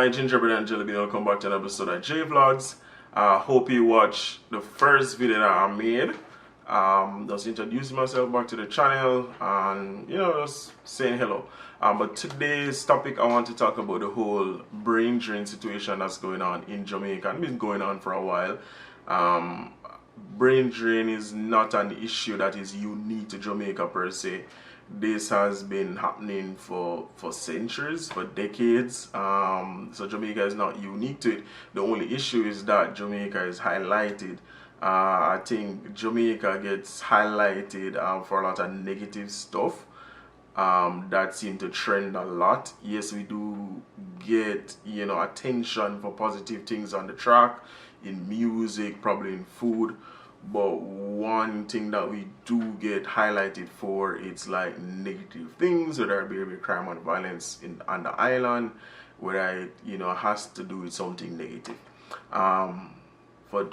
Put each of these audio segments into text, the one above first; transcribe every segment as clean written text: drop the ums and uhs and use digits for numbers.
my gingerbread and jellybean. Welcome back to an episode of JVLOGS. Hope you watch the first video that I made. Just introducing myself back to the channel and just saying hello. But today's topic, I want to talk about the whole brain drain situation that's going on in Jamaica. It's been going on for a while. Brain drain is not an issue that is unique to Jamaica per se. This has been happening for centuries, for decades. So Jamaica is not unique to it. The only issue is that Jamaica is highlighted. I think Jamaica gets highlighted for a lot of negative stuff that seem to trend a lot. Yes, we do get attention for positive things on the track, in music, probably in food. But one thing that we do get highlighted for, it's like negative things, whether it be crime and violence on the island, whether it has to do with something negative. For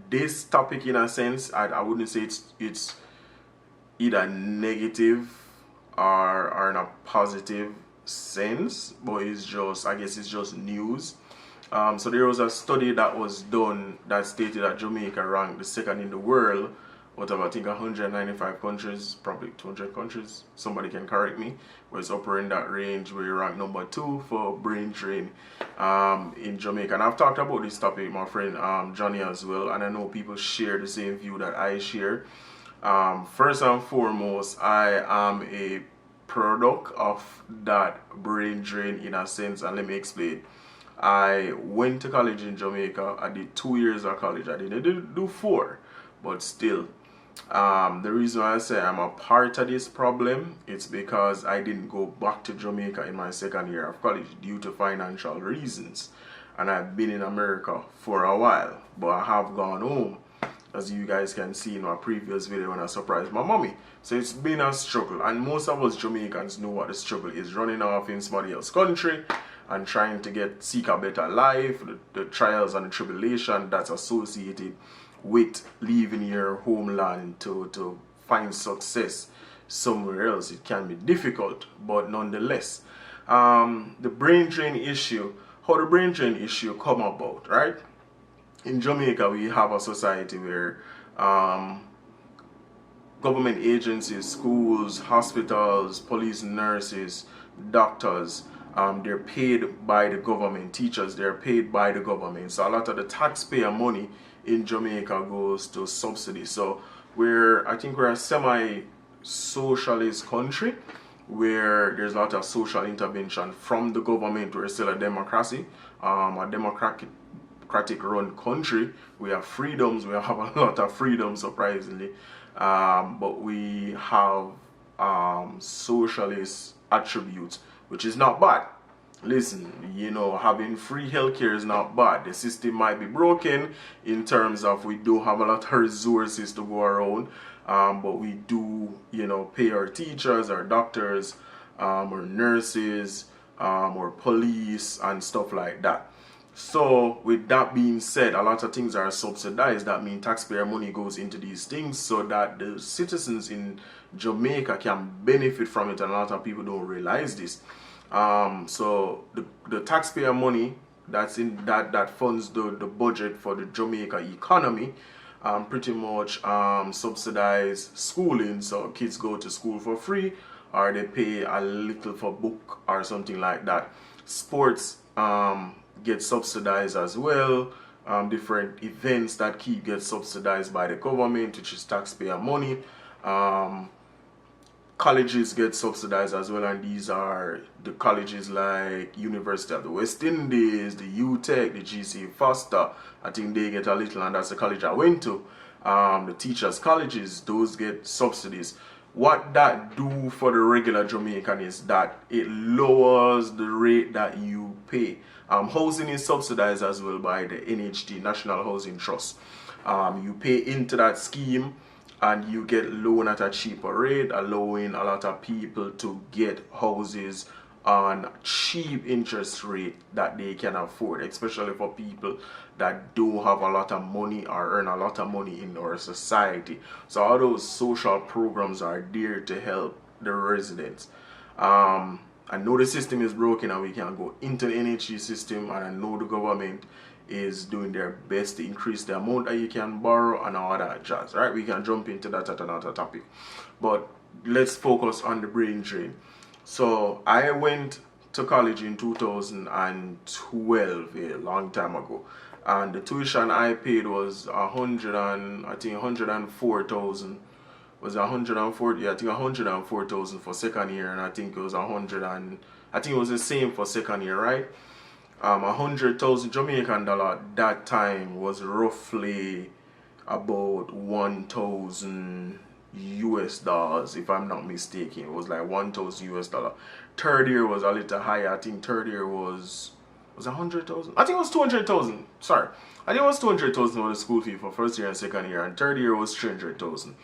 this topic, in a sense, I wouldn't say it's either negative or in a positive sense, but it's just, I guess it's just news. So there was a study that was done that stated that Jamaica ranked the second in the world out of I think 195 countries, probably 200 countries, somebody can correct me, where it's upper in that range, where you rank number 2 for brain drain in Jamaica. And I've talked about this topic with my friend Johnny as well, and I know people share the same view that I share. First and foremost, I am a product of that brain drain in a sense, and let me explain. I went to college in Jamaica. I did 2 years of college. I didn't do 4, but still. The reason why I say I'm a part of this problem, it's because I didn't go back to Jamaica in my second year of college due to financial reasons. And I've been in America for a while, but I have gone home, as you guys can see in my previous video when I surprised my mommy. So it's been a struggle, and most of us Jamaicans know what the struggle is: running off in somebody else's country and trying to seek a better life, the trials and the tribulation that's associated with leaving your homeland to find success somewhere else. It can be difficult, but nonetheless, the brain drain issue, how the brain drain issue come about, right? In Jamaica, we have a society where government agencies, schools, hospitals, police, nurses, doctors, they're paid by the government. Teachers, they're paid by the government. So a lot of the taxpayer money in Jamaica goes to subsidies. So I think we're a semi-socialist country where there's a lot of social intervention from the government. We're still a democracy, a democratic run country. We have freedoms. We have a lot of freedoms, surprisingly, but we have socialist attributes, which is not bad. Listen, having free healthcare is not bad. The system might be broken in terms of we do have a lot of resources to go around, but we do, pay our teachers, our doctors, our nurses, or police and stuff like that. So with that being said, a lot of things are subsidized. That means taxpayer money goes into these things so that the citizens in Jamaica can benefit from it, and a lot of people don't realize this. So the taxpayer money that's in that funds the budget for the Jamaica economy pretty much subsidize schooling. So kids go to school for free, or they pay a little for book or something like that. Sports get subsidized as well. Different events that get subsidized by the government, which is taxpayer money. Colleges get subsidized as well, and these are the colleges like University of the West Indies, the UTech, the GC Foster. I think they get a little, and that's the college I went to. The teachers' colleges, those get subsidies. What that do for the regular Jamaican is that it lowers the rate that you pay. Housing is subsidized as well by the NHT, National Housing Trust. You pay into that scheme, and you get loan at a cheaper rate, allowing a lot of people to get houses on cheap interest rate that they can afford, especially for people that do have a lot of money or earn a lot of money in our society. So all those social programs are there to help the residents. I know the system is broken and we can go into the NHG system, and I know the government is doing their best to increase the amount that you can borrow and all that jazz, right? We can jump into that at another topic, but let's focus on the brain drain. So I went to college in 2012, a long time ago, and the tuition I paid was 104,000. Was 140, yeah, I think 104,000 for second year, and I think it was 100 and I think it was the same for second year, right? 100,000 Jamaican dollar that time was roughly about 1,000 US dollars, if I'm not mistaken. It was like 1,000 US dollar. Third year was a little higher. I think third year was 100,000. I think it was 200,000. Sorry, I think it was 200,000 for the school fee for first year and second year, and third year was 300,000.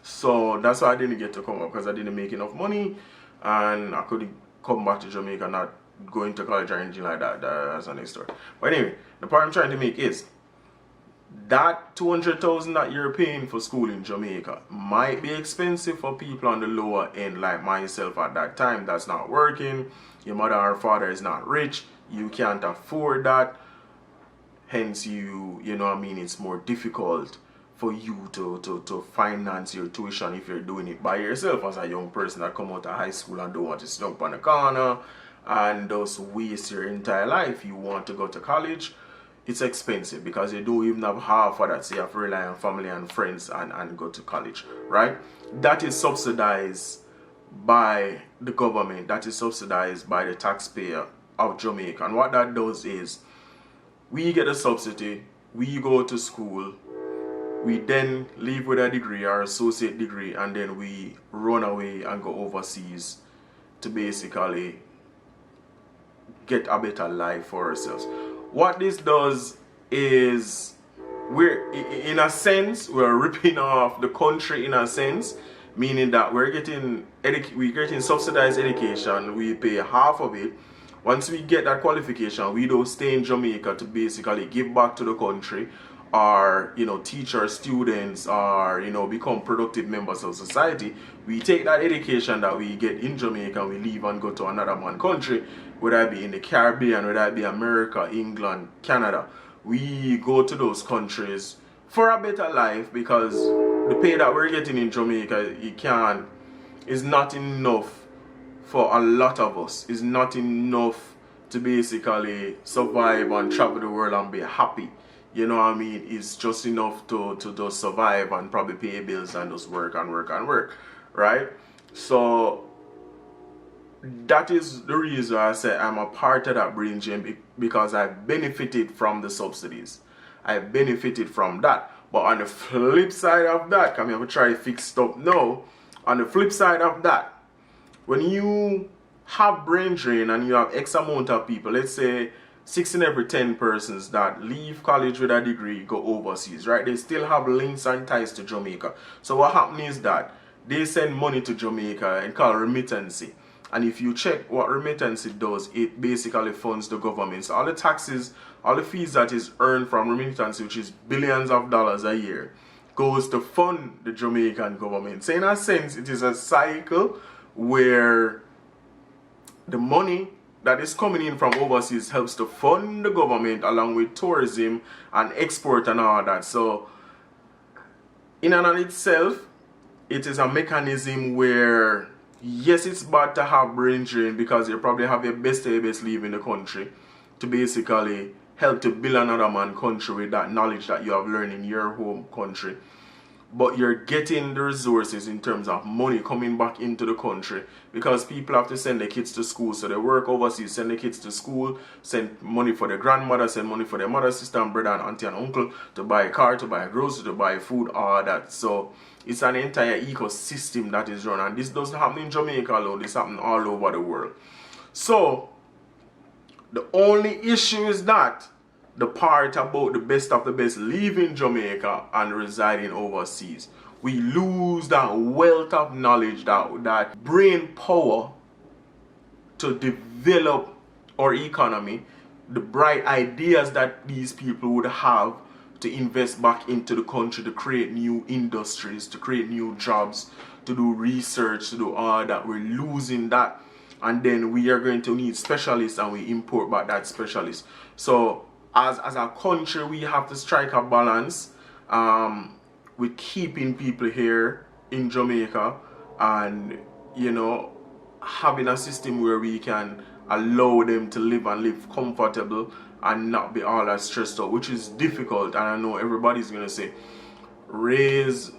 So that's why I didn't get to come up, because I didn't make enough money and I couldn't come back to Jamaica, not going to college or anything like that. That's another story. But anyway, the point I'm trying to make is that 200,000 that you're paying for school in Jamaica might be expensive for people on the lower end like myself at that time that's not working. Your mother or father is not rich. You can't afford that. Hence you know what I mean, it's more difficult for you to finance your tuition if you're doing it by yourself as a young person that come out of high school and don't want to jump on the corner and just waste your entire life. You want to go to college, it's expensive because you don't even have half of that, so you have to rely on family and friends and go to college, right? That is subsidized by the government, that is subsidized by the taxpayer of Jamaica. And what that does is we get a subsidy, we go to school, we then leave with a degree or associate degree, and then we run away and go overseas to basically get a better life for ourselves. What this does is we're, in a sense, we're ripping off the country in a sense, meaning that we're getting subsidized education, we pay half of it. Once we get that qualification, we don't stay in Jamaica to basically give back to the country, or teach our students, or become productive members of society. We take that education that we get in Jamaica and we leave and go to another one country, whether it be in the Caribbean, whether it be America, England, Canada. We go to those countries for a better life, because the pay that we're getting in Jamaica is not enough for a lot of us. It's not enough to basically survive and travel the world and be happy. You know what I mean? It's just enough to just survive and probably pay bills and just work and work and work, right? So that is the reason I say I'm a part of that brain drain, because I benefited from the subsidies. I benefited from that. But on the flip side of that, I'm going to try to fix stuff now. On the flip side of that, when you have brain drain and you have X amount of people, let's say 6 in every 10 persons that leave college with a degree go overseas, right? They still have links and ties to Jamaica. So what happens is that they send money to Jamaica and call remittance. And if you check what remittance does, it basically funds the government. So all the taxes, all the fees that is earned from remittance, which is billions of dollars a year, goes to fund the Jamaican government. So in a sense, it is a cycle where the money that is coming in from overseas helps to fund the government along with tourism and export and all that. So in and of itself, it is a mechanism where, yes, it's bad to have brain drain, because you probably have your best leaving the country to basically help to build another man country with that knowledge that you have learned in your home country. But you're getting the resources in terms of money coming back into the country, because people have to send their kids to school. So they work overseas, send their kids to school, send money for their grandmother, send money for their mother, sister, and brother, and auntie and uncle, to buy a car, to buy groceries, to buy food, all that. So it's an entire ecosystem that is run. And this doesn't happen in Jamaica alone, this happens all over the world. So the only issue is that the part about the best of the best leaving Jamaica and residing overseas, we lose that wealth of knowledge, that brain power to develop our economy, the bright ideas that these people would have to invest back into the country, to create new industries, to create new jobs, to do research, to do all that. We're losing that. and then we are going to need specialists, and we import back that specialist. So as a country, we have to strike a balance with keeping people here in Jamaica, and having a system where we can allow them to live and live comfortable and not be all that stressed out, which is difficult. And I know everybody's gonna say raise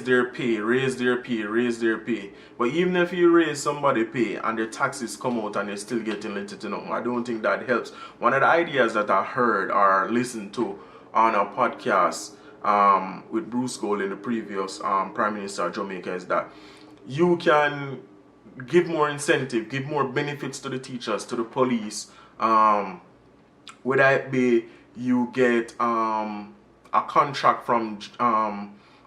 their pay, raise their pay, raise their pay. But even if you raise somebody pay and their taxes come out and they're still getting little to nothing, I don't think that helps. One of the ideas that I heard or listened to on a podcast with Bruce Gold in the previous Prime Minister of Jamaica is that you can give more incentive, give more benefits to the teachers, to the police, whether it be you get a contract from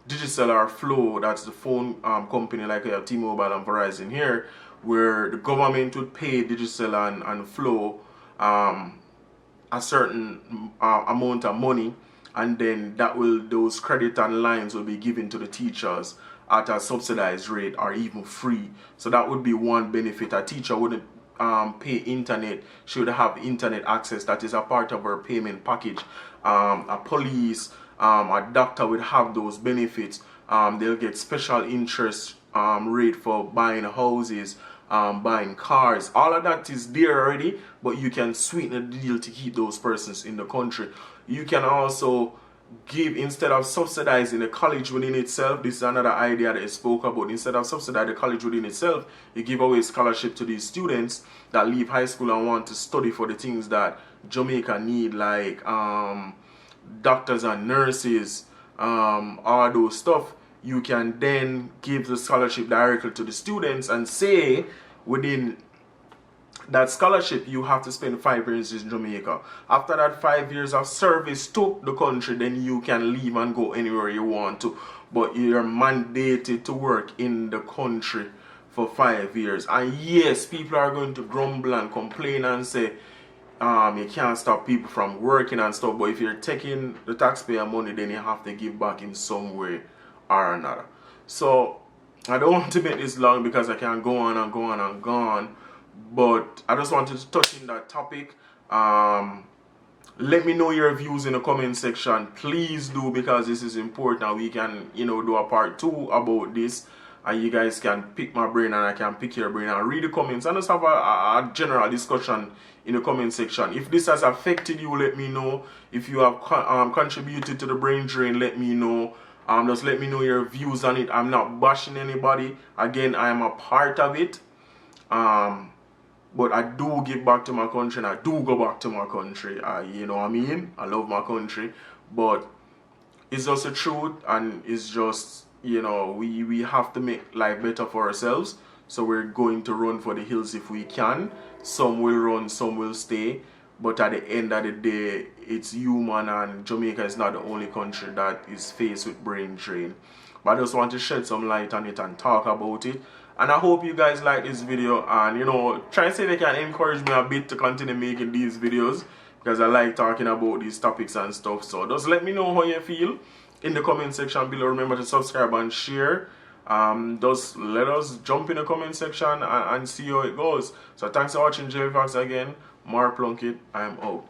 Digicel or Flow, that's the phone company like T-Mobile and Verizon here, where the government would pay Digicel and Flow a certain amount of money, and then those credit and lines will be given to the teachers at a subsidized rate or even free. So that would be one benefit. A teacher wouldn't pay internet, she would have internet access. That is a part of her payment package. A police, a doctor would have those benefits. They'll get special interest rate for buying houses, buying cars. All of that is there already, but you can sweeten the deal to keep those persons in the country. You can also give, instead of subsidizing the college within itself, this is another idea that I spoke about. Instead of subsidizing the college within itself, you give away scholarship to these students that leave high school and want to study for the things that Jamaica need, like doctors and nurses, all those stuff. You can then give the scholarship directly to the students and say within that scholarship you have to spend 5 years in Jamaica. After that 5 years of service to the country, then you can leave and go anywhere you want to, but you're mandated to work in the country for 5 years. And yes, people are going to grumble and complain and say you can't stop people from working and stuff, but if you're taking the taxpayer money, then you have to give back in some way or another. So I don't want to make this long because I can go on and go on and go on, but I just wanted to touch in that topic. Let me know your views in the comment section, please do, because this is important. We can do a part 2 about this, and you guys can pick my brain and I can pick your brain and read the comments and just have a general discussion in the comment section. If this has affected you, let me know. If you have contributed to the brain drain, let me know. Just let me know your views on it. I'm not bashing anybody. Again, I am a part of it. But I do give back to my country, and I do go back to my country. You know what I mean? I love my country. But it's just the truth, and it's just, we have to make life better for ourselves. So we're going to run for the hills if we can. Some will run, some will stay. But at the end of the day, it's human, and Jamaica is not the only country that is faced with brain drain. But I just want to shed some light on it and talk about it. And I hope you guys like this video, and try and see if they can encourage me a bit to continue making these videos, because I like talking about these topics and stuff. So just let me know how you feel in the comment section below. Remember to subscribe and share. Just let us jump in the comment section and see how it goes. So thanks for watching JVLOGS again. More Plunkett, I'm out.